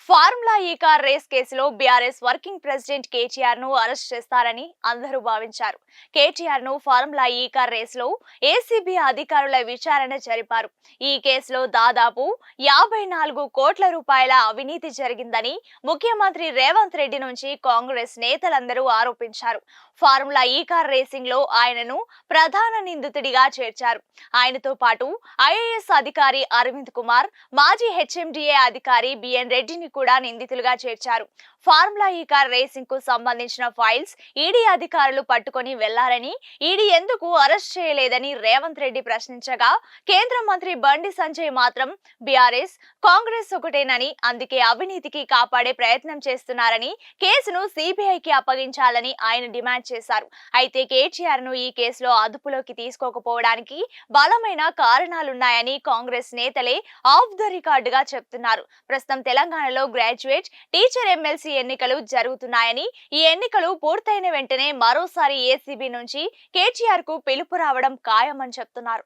Formula ఈ car race కేసులో BRS working president KTR ను అరెస్ట్ చేస్తారని అందరూ భావించారు. కేటీఆర్ ను ఫార్ములా ఈ కార్ రేస్ లో ఏసీబీ అధికారుల విచారణ జరిపారు. ఈ కేసులో దాదాపు 54 కోట్ల రూపాయల అవినీతి జరిగిందని ముఖ్యమంత్రి రేవంత్ రెడ్డి నుంచి కాంగ్రెస్ నేతలందరూ ఆరోపించారు. ఫార్ములా ఈ కార్ రేసింగ్ లో ఆయనను ప్రధాన నిందితుడిగా చేర్చారు. ఆయనతో పాటు ఐఏఎస్ అధికారి అరవింద్ కుమార్, మాజీ హెచ్ఎండిఏ అధికారి బిఎన్ రెడ్డిని కూడా నిందితులుగా చేర్చారు. ఫార్ములా ఈ కార్ రేసింగ్ కు సంబంధించిన ఫైల్స్ ఈడీ అధికారులు పట్టుకొని వెళ్లారని, ఈడీ ఎందుకు అరెస్ట్ చేయలేదని రేవంత్ రెడ్డి ప్రశ్నించగా, కేంద్ర మంత్రి బండి సంజయ్ మాత్రం బీఆర్ఎస్ కాంగ్రెస్ ఒకటేనని, అందుకే అవినీతికి కాపాడే ప్రయత్నం చేస్తున్నారని, కేసును సిబిఐకి అప్పగించాలని ఆయన డిమాండ్ చేశారు. అయితే కేటీఆర్ ను ఈ కేసులో అదుపులోకి తీసుకోకపోవడానికి బలమైన కారణాలున్నాయని కాంగ్రెస్ నేతలే ఆఫ్ ద రికార్డుగా చెప్తున్నారు. ప్రస్తుతం తెలంగాణలో గ్రాడ్యుయేట్ టీచర్ ఎమ్మెల్సీ ఎన్నికలు జరుగుతున్నాయని, ఈ ఎన్నికలు పూర్తయిన వెంటనే మరోసారి ఏసీబీ నుంచి కేటీఆర్ కు పిలుపు రావడం ఖాయమని చెప్తున్నారు.